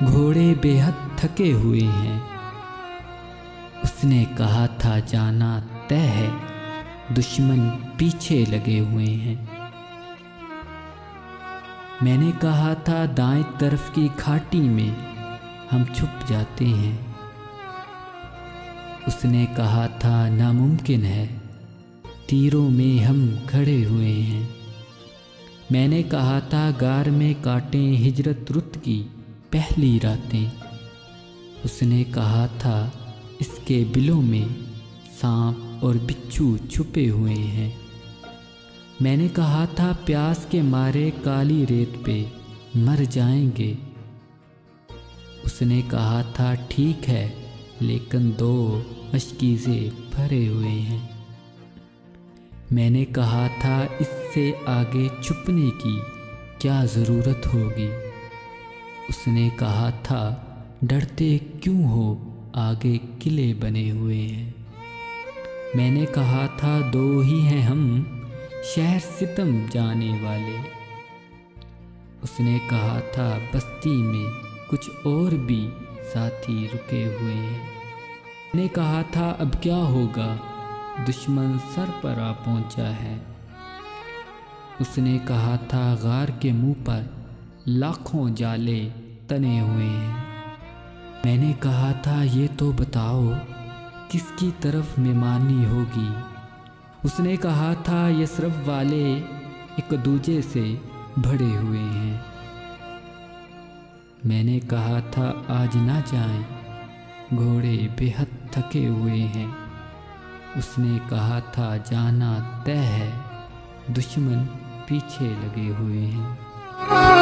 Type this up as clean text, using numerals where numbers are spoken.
گھوڑے بے حد تھکے ہوئے ہیں۔ اس نے کہا تھا جانا طے ہے، دشمن پیچھے لگے ہوئے ہیں۔ میں نے کہا تھا دائیں طرف کی گھاٹی میں ہم چھپ جاتے ہیں۔ اس نے کہا تھا ناممکن ہے، تیروں میں ہم کھڑے ہوئے ہیں۔ میں نے کہا تھا غار میں کاٹیں ہجرت رت کی پہلی راتیں۔ اس نے کہا تھا اس کے بلوں میں سانپ اور بچھو چھپے ہوئے ہیں۔ میں نے کہا تھا پیاس کے مارے کالی ریت پہ مر جائیں گے۔ اس نے کہا تھا ٹھیک ہے، لیکن 2 مشکیزیں بھرے ہوئے ہیں۔ میں نے کہا تھا اس سے آگے چھپنے کی کیا ضرورت ہوگی۔ اس نے کہا تھا ڈرتے کیوں ہو، آگے قلعے بنے ہوئے ہیں۔ میں نے کہا تھا 2 ہی ہیں ہم، شہر ستم جانے والے۔ اس نے کہا تھا بستی میں کچھ اور بھی ساتھی رکے ہوئے ہیں۔ میں نے کہا تھا اب کیا ہوگا، دشمن سر پر آ پہنچا ہے۔ اس نے کہا تھا غار کے منہ پر لاکھوں جالے تنے ہوئے ہیں۔ میں نے کہا تھا یہ تو بتاؤ کس کی طرف مہمانی ہوگی۔ اس نے کہا تھا یثرب والے ایک دوجے سے بھڑے ہوئے ہیں۔ میں نے کہا تھا آج نہ جائیں، گھوڑے بے حد تھکے ہوئے ہیں۔ اس نے کہا تھا جانا طے ہے، دشمن پیچھے لگے ہوئے ہیں۔